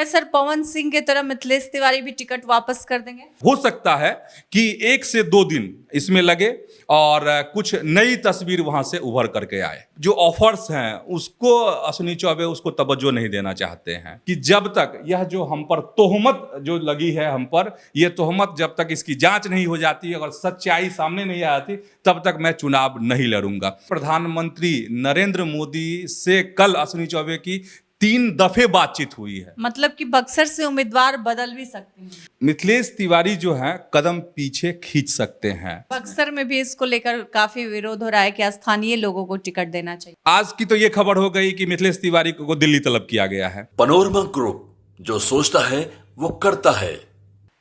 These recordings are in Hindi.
सर पवन सिंह की तरह मिथिलेश तिवारी भी टिकट वापस कर देंगे? हो सकता है कि 1 से 2 दिन इसमें लगे और कुछ नई तस्वीर वहां से उभर करके आए। जो ऑफर्स हैं उसको अश्विनी चौबे उसको तवज्जो नहीं देना चाहते हैं कि जब तक यह जो हम पर तोहमत जो लगी है हम पर, यह तोहमत जब तक इसकी जांच नहीं हो जाती, अगर सच्चाई सामने नहीं आती, तब तक मैं चुनाव नहीं लड़ूंगा। प्रधानमंत्री नरेंद्र मोदी से कल अश्विनी चौबे की 3 दफे बातचीत हुई है। मतलब कि बक्सर से उम्मीदवार बदल भी सकते हैं? मिथिलेश तिवारी जो हैं कदम पीछे खींच सकते हैं। बक्सर में भी इसको लेकर काफी विरोध हो रहा है कि स्थानीय लोगों को टिकट देना चाहिए। आज की तो ये खबर हो गई कि मिथिलेश तिवारी को दिल्ली तलब किया गया है। पनोरमा ग्रुप, जो सोचता है वो करता है।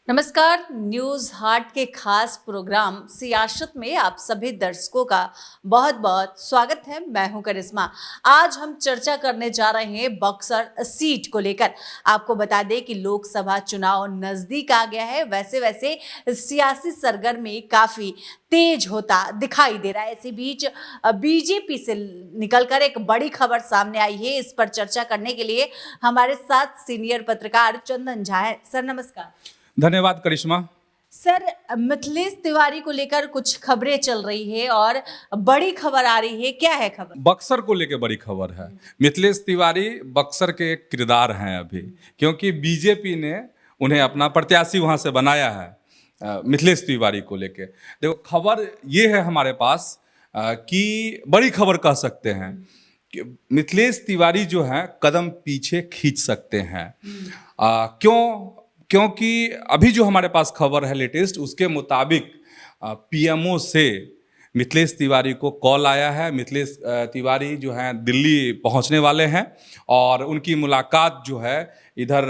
नमस्कार, न्यूज हाट के खास प्रोग्राम सियासत में आप सभी दर्शकों का बहुत बहुत स्वागत है। मैं हूं करिश्मा। आज हम चर्चा करने जा रहे हैं बक्सर सीट को लेकर। आपको बता दें कि लोकसभा चुनाव नजदीक आ गया है, वैसे वैसे सियासी सरगर्मी काफी तेज होता दिखाई दे रहा है। इसी बीच बीजेपी से निकलकर एक बड़ी खबर सामने आई है। इस पर चर्चा करने के लिए हमारे साथ सीनियर पत्रकार चंदन झा है। सर नमस्कार। धन्यवाद करिश्मा। सर, मिथिलेश तिवारी को लेकर कुछ खबरें चल रही है और बड़ी खबर आ रही है, क्या है खबर? बक्सर को लेकर बड़ी खबर है। मिथिलेश तिवारी बक्सर के एक किरदार हैं अभी, क्योंकि बीजेपी ने उन्हें अपना प्रत्याशी वहां से बनाया है। मिथिलेश तिवारी को लेके देखो, खबर ये है हमारे पास कि बड़ी खबर कह सकते हैं कि मिथिलेश तिवारी जो हैं कदम पीछे खींच सकते हैं। क्योंकि अभी जो हमारे पास खबर है लेटेस्ट, उसके मुताबिक पीएमओ से मिथिलेश तिवारी को कॉल आया है। मिथिलेश तिवारी जो हैं दिल्ली पहुंचने वाले हैं और उनकी मुलाकात जो है इधर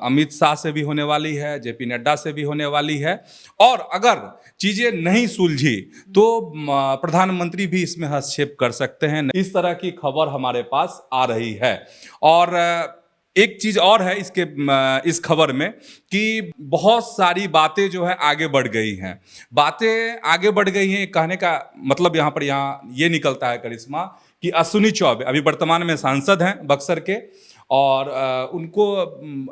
अमित शाह से भी होने वाली है, जेपी नड्डा से भी होने वाली है। और अगर चीज़ें नहीं सुलझी तो प्रधानमंत्री भी इसमें हस्तक्षेप कर सकते हैं। इस तरह की खबर हमारे पास आ रही है। और एक चीज और है इस खबर में कि बहुत सारी बातें जो है आगे बढ़ गई हैं। बातें आगे बढ़ गई हैं, कहने का मतलब यहाँ ये निकलता है करिश्मा कि अश्विनी चौबे अभी वर्तमान में सांसद हैं बक्सर के, और उनको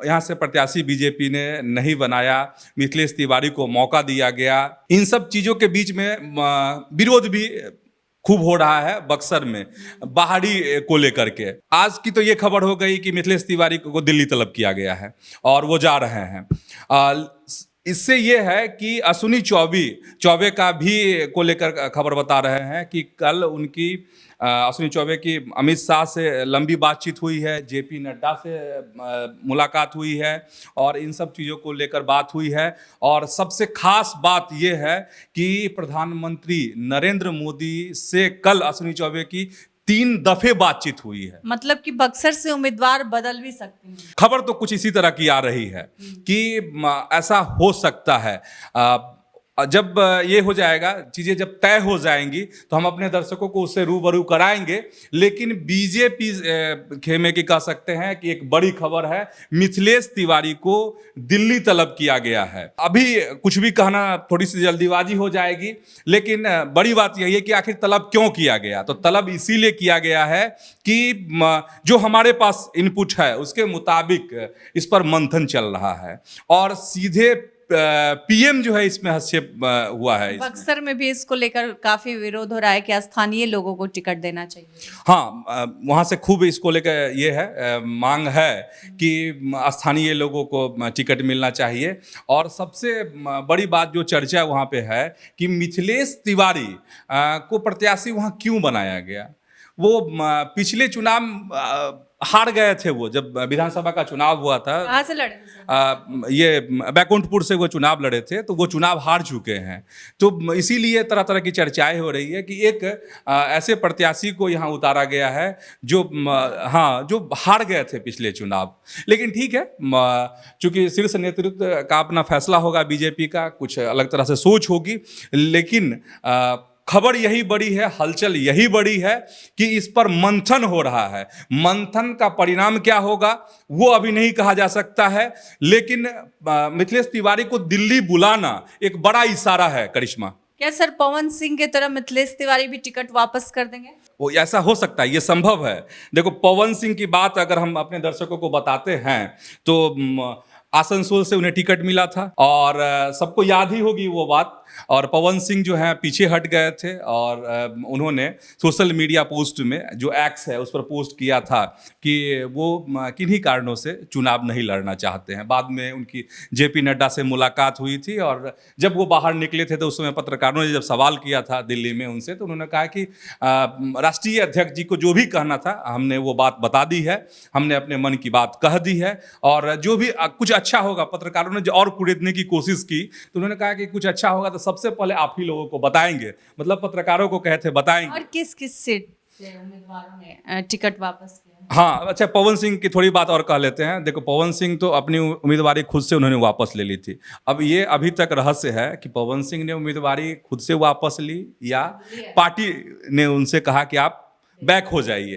यहाँ से प्रत्याशी बीजेपी ने नहीं बनाया। मिथिलेश तिवारी को मौका दिया गया। इन सब चीज़ों के बीच में विरोध भी खूब हो रहा है बक्सर में बाहरी को लेकर के। आज की तो ये खबर हो गई कि मिथिलेश तिवारी को दिल्ली तलब किया गया है और वो जा रहे हैं। इससे ये है कि अश्विनी चौबे का भी को लेकर खबर बता रहे हैं कि कल उनकी अश्विनी चौबे की अमित शाह से लंबी बातचीत हुई है, जेपी नड्डा से मुलाकात हुई है और इन सब चीज़ों को लेकर बात हुई है। और सबसे खास बात यह है कि प्रधानमंत्री नरेंद्र मोदी से कल अश्विनी चौबे की 3 दफे बातचीत हुई है। मतलब कि बक्सर से उम्मीदवार बदल भी सकते हैं? खबर तो कुछ इसी तरह की आ रही है कि ऐसा हो सकता है। जब ये हो जाएगा, चीज़ें जब तय हो जाएंगी तो हम अपने दर्शकों को उससे रूबरू कराएंगे। लेकिन बीजेपी खेमे की कह सकते हैं कि एक बड़ी खबर है, मिथिलेश तिवारी को दिल्ली तलब किया गया है। अभी कुछ भी कहना थोड़ी सी जल्दीबाजी हो जाएगी, लेकिन बड़ी बात यही है कि आखिर तलब क्यों किया गया। तो तलब इसीलिए किया गया है कि जो हमारे पास इनपुट है उसके मुताबिक इस पर मंथन चल रहा है और सीधे पीएम जो है इसमें हस्तक्षेप हुआ है। बक्सर में भी इसको लेकर काफी विरोध हो रहा है कि स्थानीय लोगों को टिकट देना चाहिए। हाँ, वहाँ से खूब इसको लेकर ये है मांग है कि स्थानीय लोगों को टिकट मिलना चाहिए। और सबसे बड़ी बात जो चर्चा वहाँ पे है कि मिथिलेश तिवारी को प्रत्याशी वहाँ क्यों बनाया गया। वो पिछले चुनाव हार गए थे। वो जब विधानसभा का चुनाव हुआ था, कहाँ से लड़े ये बैकुंठपुर से वो चुनाव लड़े थे, तो वो चुनाव हार चुके हैं। तो इसीलिए तरह तरह की चर्चाएं हो रही है कि एक ऐसे प्रत्याशी को यहाँ उतारा गया है जो जो हार गए थे पिछले चुनाव। लेकिन ठीक है, चूंकि शीर्ष नेतृत्व का अपना फैसला होगा, बीजेपी का कुछ अलग तरह से सोच होगी, लेकिन खबर यही बड़ी है, हलचल यही बड़ी है कि इस पर मंथन हो रहा है। मंथन का परिणाम क्या होगा वो अभी नहीं कहा जा सकता है, लेकिन मिथिलेश तिवारी को दिल्ली बुलाना एक बड़ा इशारा है करिश्मा। क्या सर पवन सिंह की तरह मिथिलेश तिवारी भी टिकट वापस कर देंगे? वो ऐसा हो सकता है, ये संभव है। देखो, पवन सिंह की बात अगर हम अपने दर्शकों को बताते हैं तो आसनसोल से उन्हें टिकट मिला था और सबको याद ही होगी वो बात। और पवन सिंह जो है पीछे हट गए थे और उन्होंने सोशल मीडिया पोस्ट में जो एक्स है उस पर पोस्ट किया था कि वो किन्हीं कारणों से चुनाव नहीं लड़ना चाहते हैं। बाद में उनकी जेपी नड्डा से मुलाकात हुई थी और जब वो बाहर निकले थे तो उस समय पत्रकारों ने जब सवाल किया था दिल्ली में उनसे, तो उन्होंने कहा कि राष्ट्रीय अध्यक्ष जी को जो भी कहना था हमने वो बात बता दी है, हमने अपने मन की बात कह दी है और जो भी कुछ अच्छा होगा, पत्रकारों ने जो और कुरेदने की कोशिश की तो उन्होंने कहा कि कुछ अच्छा होगा तो सबसे पहले आप ही लोगों को बताएंगे, मतलब पत्रकारों को कहते बताएंगे। और किस किस सीट से उम्मीदवारों ने टिकट वापस किया? हाँ, अच्छा, पवन सिंह की थोड़ी बात और कह लेते हैं। देखो, पवन सिंह तो अपनी उम्मीदवारी खुद से उन्होंने वापस ले ली थी। अब ये अभी तक रहस्य है कि पवन सिंह ने उम्मीदवारी खुद से वापस ली या पार्टी ने उनसे कहा कि आप बैक हो जाइए।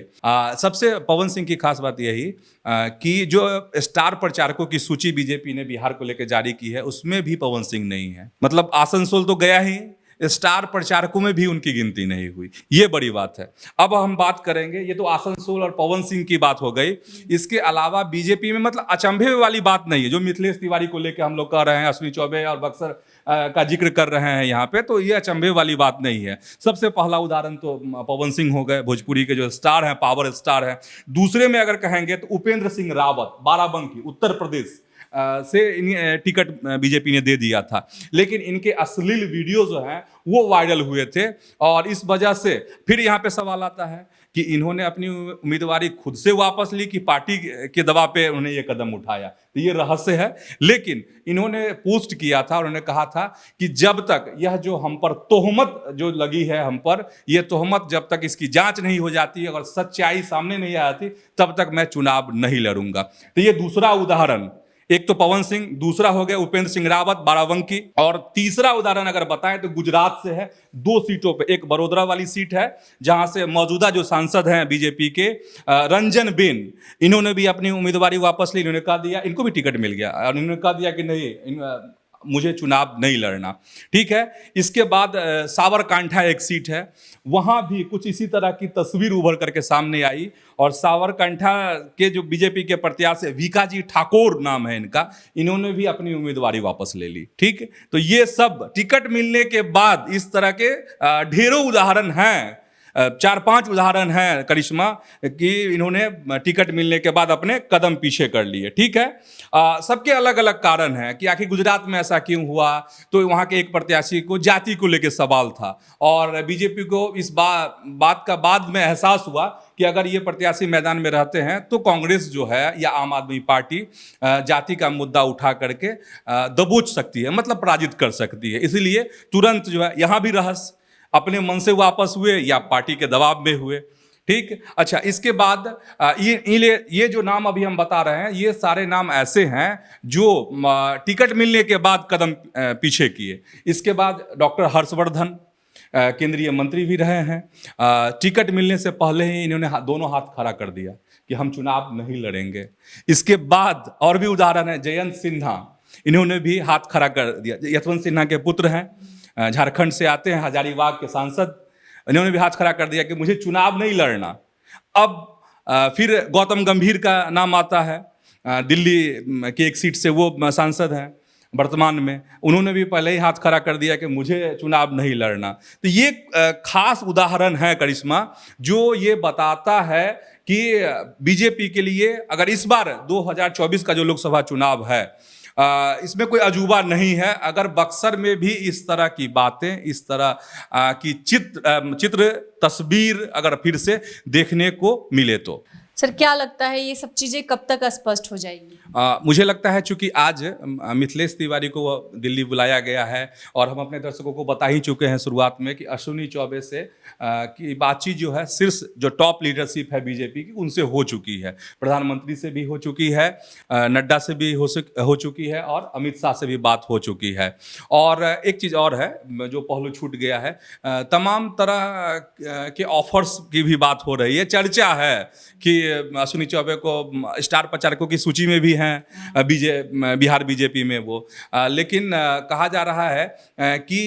सबसे पवन सिंह की खास बात यही कि जो स्टार प्रचारकों की सूची बीजेपी ने बिहार को लेकर जारी की है उसमें भी पवन सिंह नहीं है। मतलब आसनसोल तो गया ही, स्टार प्रचारकों में भी उनकी गिनती नहीं हुई। ये बड़ी बात है। अब हम बात करेंगे, ये तो आसनसोल और पवन सिंह की बात हो गई। इसके अलावा बीजेपी में मतलब अचंभे वाली बात नहीं है जो मिथिलेश तिवारी को लेकर हम लोग कह रहे हैं, अश्विनी चौबे और बक्सर का जिक्र कर रहे हैं यहाँ पे, तो ये अचंभे वाली बात नहीं है। सबसे पहला उदाहरण तो पवन सिंह हो गए, भोजपुरी के जो स्टार हैं, पावर स्टार हैं। दूसरे में अगर कहेंगे तो उपेंद्र सिंह रावत, बाराबंकी, उत्तर प्रदेश से टिकट बीजेपी ने दे दिया था, लेकिन इनके अश्लील वीडियो जो हैं वो वायरल हुए थे और इस वजह से फिर यहाँ पे सवाल आता है कि इन्होंने अपनी उम्मीदवारी खुद से वापस ली कि पार्टी के दबाव पे उन्होंने ये कदम उठाया, तो ये रहस्य है। लेकिन इन्होंने पोस्ट किया था, उन्होंने कहा था कि जब तक यह जो हम पर तोहमत जो लगी है हम पर, यह तोहमत जब तक इसकी जांच नहीं हो जाती, अगर सच्चाई सामने नहीं आती, तब तक मैं चुनाव नहीं लड़ूंगा। तो ये दूसरा उदाहरण, एक तो पवन सिंह, दूसरा हो गया उपेंद्र सिंह रावत, बाराबंकी, और तीसरा उदाहरण अगर बताएं तो गुजरात से है। 2 सीटों पे, एक बड़ोदरा वाली सीट है जहां से मौजूदा जो सांसद हैं बीजेपी के रंजन बेन, इन्होंने भी अपनी उम्मीदवारी वापस ली। इन्होंने कहा दिया, इनको भी टिकट मिल गया और इन्होंने कहा दिया कि नहीं, मुझे चुनाव नहीं लड़ना। ठीक है। इसके बाद साबरकांठा एक सीट है, वहां भी कुछ इसी तरह की तस्वीर उभर करके सामने आई और साबरकांठा के जो बीजेपी के प्रत्याशी विकाजी ठाकुर नाम है इनका, इन्होंने भी अपनी उम्मीदवारी वापस ले ली। ठीक, तो ये सब टिकट मिलने के बाद इस तरह के ढेरों उदाहरण हैं, 4-5 उदाहरण हैं करिश्मा, कि इन्होंने टिकट मिलने के बाद अपने कदम पीछे कर लिए। ठीक है। सबके अलग अलग कारण हैं कि आखिर गुजरात में ऐसा क्यों हुआ, तो वहाँ के एक प्रत्याशी को जाति को लेकर सवाल था और बीजेपी को इस बात का बाद में एहसास हुआ कि अगर ये प्रत्याशी मैदान में रहते हैं तो कांग्रेस जो है या आम आदमी पार्टी जाति का मुद्दा उठा करके दबोच सकती है, मतलब पराजित कर सकती है। इसलिए तुरंत जो है यहाँ भी रहस्य, अपने मन से वापस हुए या पार्टी के दबाव में हुए। ठीक। अच्छा, इसके बाद ये जो नाम अभी हम बता रहे हैं, ये सारे नाम ऐसे हैं जो टिकट मिलने के बाद कदम पीछे किए। इसके बाद डॉक्टर हर्षवर्धन केंद्रीय मंत्री भी रहे हैं, टिकट मिलने से पहले ही इन्होंने दोनों हाथ खड़ा कर दिया कि हम चुनाव नहीं लड़ेंगे। इसके बाद और भी उदाहरण है, जयंत सिन्हा, इन्होंने भी हाथ खड़ा कर दिया। यशवंत सिन्हा के पुत्र हैं, झारखंड से आते हैं, हजारीबाग के सांसद, इन्होंने भी हाथ खड़ा कर दिया कि मुझे चुनाव नहीं लड़ना। अब फिर गौतम गंभीर का नाम आता है, दिल्ली की एक सीट से वो सांसद हैं वर्तमान में, उन्होंने भी पहले ही हाथ खड़ा कर दिया कि मुझे चुनाव नहीं लड़ना। तो ये खास उदाहरण है करिश्मा, जो ये बताता है कि बीजेपी के लिए अगर इस बार 2024 का जो लोकसभा चुनाव है, इसमें कोई अजूबा नहीं है। अगर बक्सर में भी इस तरह की बातें, इस तरह की चित्र तस्वीर अगर फिर से देखने को मिले तो। सर, क्या लगता है ये सब चीजें कब तक स्पष्ट हो जाएंगी? मुझे लगता है चूंकि आज मिथिलेश तिवारी को दिल्ली बुलाया गया है और हम अपने दर्शकों को बता ही चुके हैं शुरुआत में कि अश्विनी चौबे से की बातचीत जो है शीर्ष जो टॉप लीडरशिप है बीजेपी की, उनसे हो चुकी है। प्रधानमंत्री से भी हो चुकी है, नड्डा से भी हो चुकी है और अमित शाह से भी बात हो चुकी है। और एक चीज़ और है जो पहलू छूट गया है, तमाम तरह के ऑफर्स की भी बात हो रही है। चर्चा है कि अश्विनी चौबे को स्टार प्रचारकों की सूची में भी हैं हैं बिहार बीजेपी में वो। लेकिन कहा जा रहा है कि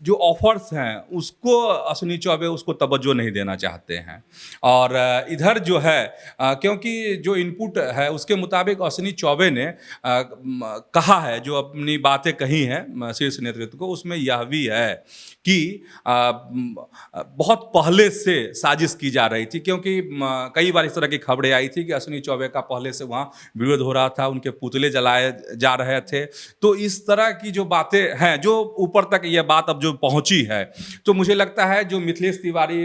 जो ऑफर्स हैं उसको अश्विनी चौबे उसको तवज्जो नहीं देना चाहते हैं। और इधर जो है क्योंकि जो इनपुट है उसके मुताबिक अश्विनी चौबे ने कहा है, जो अपनी बातें कही हैं शीर्ष नेतृत्व को, उसमें यह भी है कि बहुत पहले से साजिश की जा रही थी, क्योंकि कई बार इस तरह की खबरें आई थी कि अश्विनी चौबे का पहले से वहाँ विरोध हो रहा था, उनके पुतले जलाए जा रहे थे। तो इस तरह की जो बातें हैं, जो ऊपर तक यह बात अब जो पहुंची है, तो मुझे लगता है जो मिथिलेश तिवारी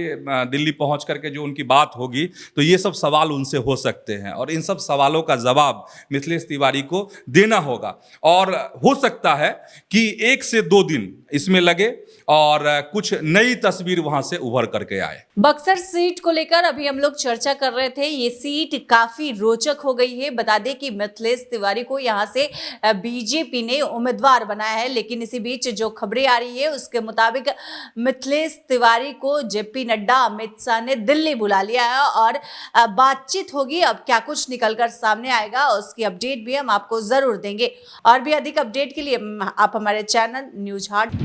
दिल्ली पहुंच करके जो उनकी बात होगी, तो ये सब सवाल उनसे हो सकते हैं और इन सब सवालों का जवाब मिथिलेश तिवारी को देना होगा। और हो सकता है कि 1 से 2 दिन इसमें लगे और कुछ नई तस्वीर वहां से उभर करके आए। बक्सर सीट को लेकर अभी हम लोग चर्चा कर रहे थे, ये सीट काफी रोचक हो गई है। बता दें कि मिथिलेश तिवारी को यहां से बीजेपी ने उम्मीदवार बनाया है, लेकिन इसी बीच जो खबरें आ रही है उसके मुताबिक मिथिलेश तिवारी को जेपी नड्डा, अमित शाह ने दिल्ली बुला लिया है और बातचीत होगी। अब क्या कुछ निकलकर सामने आएगा उसकी अपडेट भी हम आपको जरूर देंगे। और भी अधिक अपडेट के लिए आप हमारे चैनल न्यूज हाट